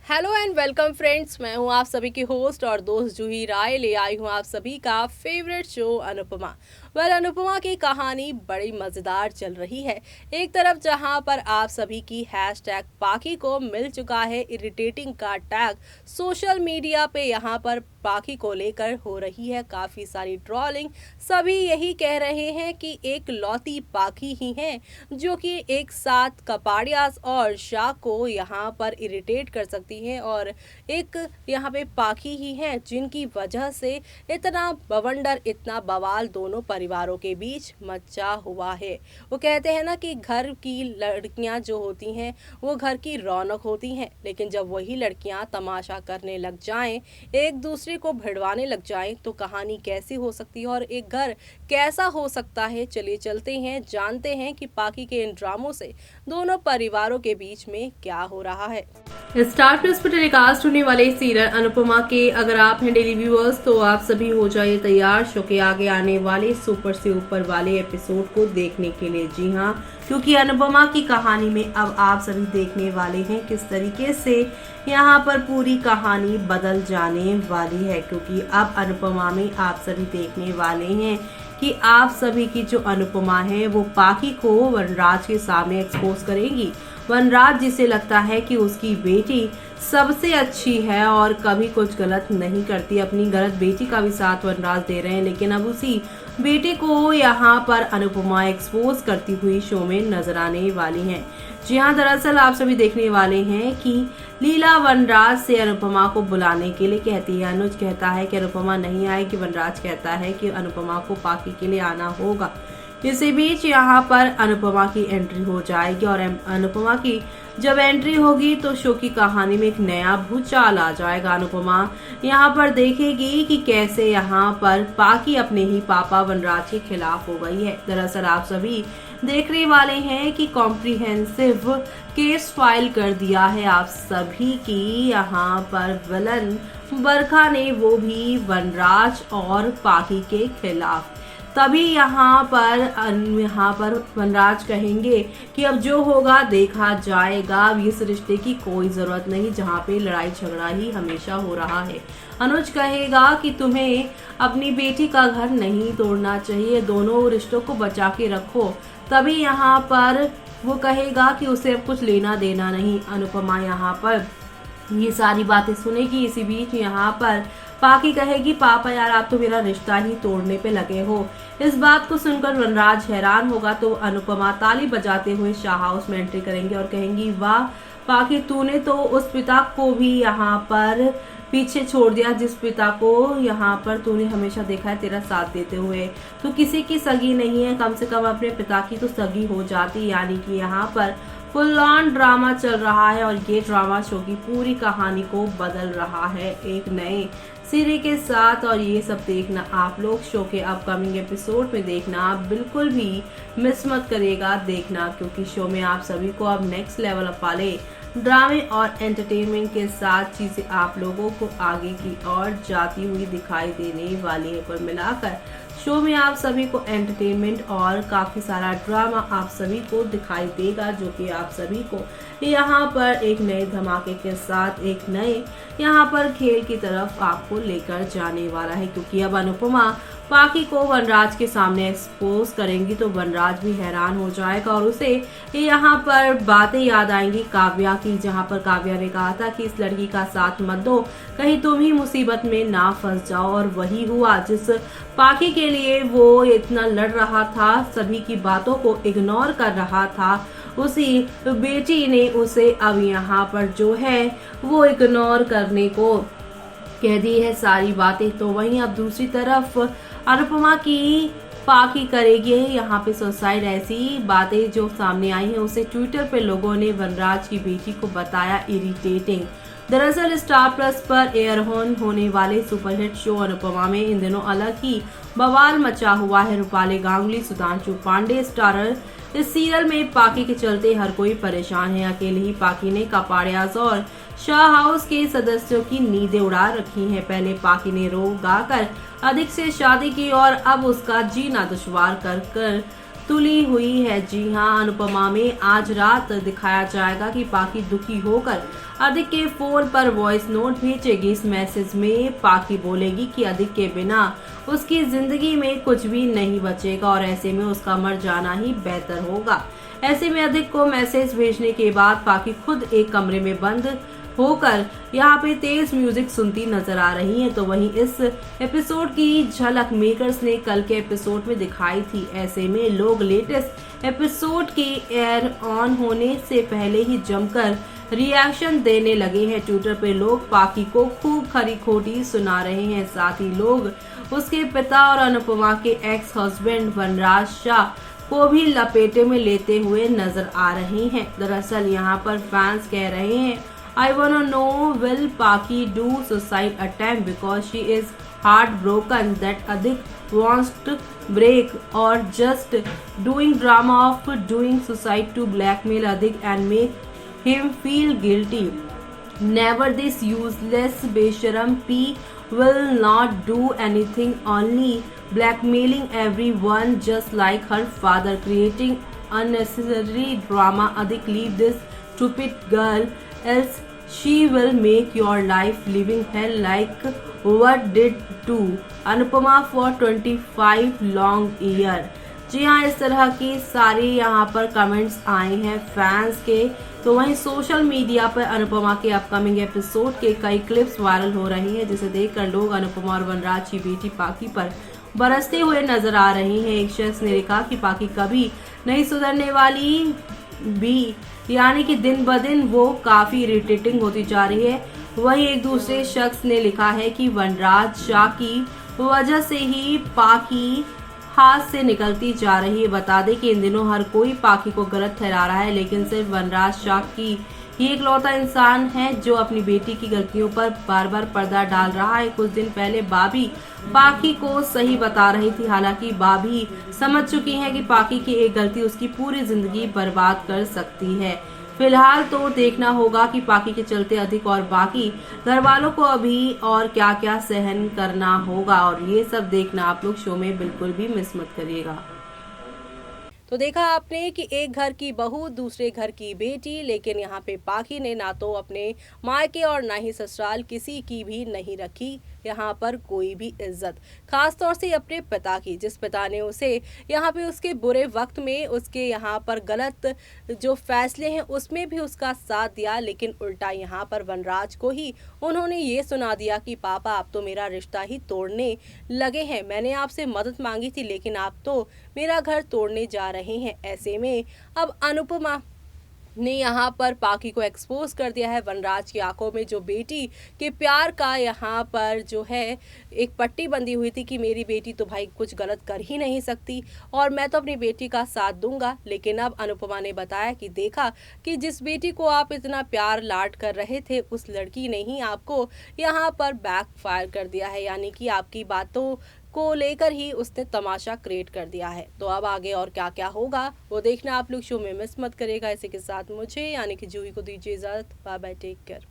Hello and welcome friends, मैं हूं आप सभी की होस्ट और दोस्त जूही राय। ले आई हूं आप सभी का फेवरेट शो अनुपमा। अनुपमा की कहानी बड़ी मज़ेदार चल रही है। एक तरफ जहां पर आप सभी की हैशटैग पाखी को मिल चुका है इरिटेटिंग का टैग, सोशल मीडिया पे यहां पर पाखी को लेकर हो रही है काफ़ी सारी ट्रोलिंग। सभी यही कह रहे हैं कि एक लौती पाखी ही है जो कि एक साथ कपाड़ियास और शाह को यहाँ पर इरिटेट कर सकती हैं, और एक यहाँ पे पाखी ही हैं जिनकी वजह से इतना बवंडर, इतना बवाल दोनों परिवारों के बीच मचा हुआ है। वो कहते हैं ना कि घर की लड़कियां जो होती हैं वो घर की रौनक होती हैं, लेकिन जब वही लड़कियां तमाशा करने लग जाएं, एक दूसरे को भिड़वाने लग जाएं, तो कहानी कैसी हो सकती है और एक घर कैसा हो सकता है। चलिए चलते हैं, जानते हैं कि पाखी के इन ड्रामों से दोनों परिवारों के बीच में क्या हो रहा है। स्टार प्लस पर टेलीकास्ट होने वाले सीरियल अनुपमा के अगर आप हैं डेली व्यूअर्स, तो आप सभी हो जाइए तैयार शो के आगे आने वाले सुपर से ऊपर वाले एपिसोड को देखने के लिए। जी हाँ, क्योंकि अनुपमा की कहानी में अब आप सभी देखने वाले हैं किस तरीके से यहाँ पर पूरी कहानी बदल जाने वाली है। क्योंकि अब अनुपमा में आप सभी देखने वाले हैं कि आप सभी की जो अनुपमा है वो पाखी को वनराज के सामने एक्सपोज करेगी। वनराज जिसे लगता है कि उसकी बेटी सबसे अच्छी है और कभी कुछ गलत नहीं करती, अपनी गलत बेटी का भी साथ वनराज दे रहे हैं, लेकिन अब उसी बेटे को यहाँ पर अनुपमा एक्सपोज करती हुई शो में नजर आने वाली हैं। जी हाँ, दरअसल आप सभी देखने वाले हैं कि लीला वनराज से अनुपमा को बुलाने के लिए कहती है। अनुज कहता है कि अनुपमा नहीं आएगी, वनराज कहता है कि अनुपमा को पाखी के लिए आना होगा। इसी बीच यहाँ पर अनुपमा की एंट्री हो जाएगी और अनुपमा की जब एंट्री होगी तो शो की कहानी में एक नया भूचाल आ जाएगा। अनुपमा यहाँ पर देखेगी कि कैसे यहाँ पर पाखी अपने ही पापा वनराज के खिलाफ हो गई है। दरअसल आप सभी देखने वाले हैं कि कॉम्प्रिहेंसिव केस फाइल कर दिया है आप सभी की यहाँ पर विलन बरखा ने, वो भी वनराज और पाखी के खिलाफ। तभी यहाँ पर वनराज कहेंगे कि अब जो होगा देखा जाएगा, अब इस रिश्ते की कोई जरूरत नहीं जहाँ पे लड़ाई झगड़ा ही हमेशा हो रहा है। अनुज कहेगा कि तुम्हें अपनी बेटी का घर नहीं तोड़ना चाहिए, दोनों रिश्तों को बचा के रखो। तभी यहाँ पर वो कहेगा कि उसे अब कुछ लेना देना नहीं। अनुपमा यहाँ पर ये सारी बातें सुनेगी। इसी बीच यहाँ पर पाखी कहेगी, पापा यार आप तो मेरा रिश्ता ही तोड़ने पे लगे हो। इस बात को सुनकर वनराज हैरान होगा तो अनुपमा ताली बजाते हुए शाह हाउस में एंट्री करेंगे और कहेंगी, वाह पाखी, तूने तो उस पिता को भी यहाँ पर पीछे छोड़ दिया जिस पिता को यहाँ पर तूने हमेशा देखा है तेरा साथ देते हुए। तू किसी की सगी नहीं है, कम से कम अपने पिता की तो सगी हो जाती। यानी कि यहाँ पर फुल ऑन ड्रामा चल रहा है और ये ड्रामा शो की पूरी कहानी को बदल रहा है एक नए सिरे के साथ। और ये सब देखना आप लोग शो के अपकमिंग एपिसोड में देखना, आप बिल्कुल भी मिस मत करिएगा देखना, क्योंकि शो में आप सभी को अब नेक्स्ट लेवल अप वाले ड्रामे और एंटरटेनमेंट के साथ चीजें आप लोगों को आगे की ओर जाती हुई दिखाई देने वाली है। पर मिलाकर शो में आप सभी को एंटरटेनमेंट और काफी सारा ड्रामा आप सभी को दिखाई देगा, जो कि आप सभी को यहाँ पर एक नए धमाके के साथ एक नए यहाँ पर खेल की तरफ आपको लेकर जाने वाला है। क्योंकि अब अनुपमा पाखी को वनराज के सामने एक्सपोज करेंगी तो वनराज भी हैरान हो जाएगा और उसे यहाँ पर बातें याद आएंगी काव्या की, जहाँ पर काव्या ने कहा था कि इस लड़की का साथ मत दो, कहीं तुम ही मुसीबत में ना फंस जाओ। और वही हुआ, जिस पाखी के लिए वो इतना लड़ रहा था, सभी की बातों को इग्नोर कर रहा था, उसी बेटी ने उसे अब यहाँ पर जो है वो इग्नोर करने को कह दी है सारी बातें। तो वहीं अब दूसरी तरफ अनुपमा की पाखी करेगी यहाँ पे सुसाइड। ऐसी बातें जो सामने आई हैं उसे ट्विटर पे लोगों ने वनराज की बेटी को बताया इरिटेटिंग। दरअसल स्टार प्लस पर एयर होने वाले सुपरहिट शो अनुपमा में इन दिनों अलग ही बवाल मचा हुआ है। रूपाली गांगुली, सुधांशु पांडे स्टारर इस सीरियल में पाखी के चलते हर कोई परेशान है। अकेले ही पाखी ने कपाड़ियास और शाह हाउस के सदस्यों की नींदें उड़ा रखी हैं। पहले पाखी ने रो गाकर अधिक से शादी की और अब उसका जीना दुश्वार कर तुली हुई है। जी हाँ, अनुपमा में आज रात दिखाया जाएगा कि पाकी दुखी होकर अधिक के फोन पर वॉइस नोट भेजेगी। इस मैसेज में पाकी बोलेगी कि अधिक के बिना उसकी जिंदगी में कुछ भी नहीं बचेगा और ऐसे में उसका मर जाना ही बेहतर होगा। ऐसे में अधिक को मैसेज भेजने के बाद पाकी खुद एक कमरे में बंद होकर यहाँ पे तेज म्यूजिक सुनती नजर आ रही है। तो वहीं इस एपिसोड की झलक मेकर्स ने कल के एपिसोड में दिखाई थी। ऐसे में लोग लेटेस्ट एपिसोड के एयर ऑन होने से पहले ही जमकर रिएक्शन देने लगे हैं। ट्विटर पे लोग पाकी को खूब खरी खोटी सुना रहे हैं। साथ ही लोग उसके पिता और अनुपमा के एक्स हस्बैंड वनराज शाह को भी लपेटे में लेते हुए नजर आ रहे हैं। दरअसल यहाँ पर फैंस कह रहे हैं, I wanna know, will Paki do suicide attempt because she is heartbroken that Adik wants to break, or just doing drama of doing suicide to blackmail Adik and make him feel guilty? Never, this useless Besharam P will not do anything, only blackmailing everyone just like her father, creating unnecessary drama. Adik, leave this stupid girl, else she will make your life living hell like what did to Anupama for 25 long year। जी हाँ, इस तरह की सारी यहाँ पर comments आए हैं fans के। तो वहीं सोशल मीडिया पर अनुपमा के अपकमिंग एपिसोड के कई क्लिप्स वायरल हो रही हैं, जिसे देखकर लोग अनुपमा और वनराज की बेटी पाकी पर बरसते हुए नजर आ रहे हैं। एक शख्स ने लिखा कि पाकी कभी नहीं सुधरने वाली भी, यानी कि दिन ब दिन वो काफी इरिटेटिंग होती जा रही है। वहीं एक दूसरे शख्स ने लिखा है कि वनराज शाह की वजह से ही पाकी हाथ से निकलती जा रही है। बता दें कि इन दिनों हर कोई पाकी को गलत ठहरा रहा है, लेकिन सिर्फ वनराज शाह की ही एकलौता इंसान है जो अपनी बेटी की गलतियों पर बार बार पर्दा डाल रहा है। कुछ दिन पहले बाबी पाकी को सही बता रही थी, हालांकि बाबी समझ चुकी है कि पाकी की एक गलती उसकी पूरी जिंदगी बर्बाद कर सकती है। फिलहाल तो देखना होगा कि पाकी के चलते अधिक और बाकी घर वालों को अभी और क्या क्या सहन करना होगा, और ये सब देखना आप लोग शो में बिल्कुल भी मिस मत करिएगा। तो देखा आपने कि एक घर की बहू दूसरे घर की बेटी, लेकिन यहाँ पे पाकी ने ना तो अपने मायके और ना ही ससुराल किसी की भी नहीं रखी यहाँ पर कोई भी इज्जत, खास तौर से अपने पिता की, जिस पिता ने उसे यहाँ पे उसके बुरे वक्त में उसके यहाँ पर गलत जो फैसले हैं उसमें भी उसका साथ दिया, लेकिन उल्टा यहाँ पर वनराज को ही उन्होंने ये सुना दिया कि पापा आप तो मेरा रिश्ता ही तोड़ने लगे हैं, मैंने आपसे मदद मांगी थी लेकिन आप तो मेरा घर तोड़ने जा रहे हैं। ऐसे में अब अनुपमा ने यहाँ पर पाकी को एक्सपोज कर दिया है। वनराज की आंखों में जो बेटी के प्यार का यहाँ पर जो है एक पट्टी बंधी हुई थी कि मेरी बेटी तो भाई कुछ गलत कर ही नहीं सकती और मैं तो अपनी बेटी का साथ दूंगा, लेकिन अब अनुपमा ने बताया कि देखा कि जिस बेटी को आप इतना प्यार लाड कर रहे थे उस लड़की ने ही आपको यहाँ पर बैकफायर कर दिया है, यानी कि आपकी बातों को लेकर ही उसने तमाशा क्रिएट कर दिया है। तो अब आगे और क्या क्या होगा वो देखना आप लोग शो में मिस मत करेगा। इसी के साथ मुझे यानी कि जूही को दीजिए इजाजत। Bye bye, take care.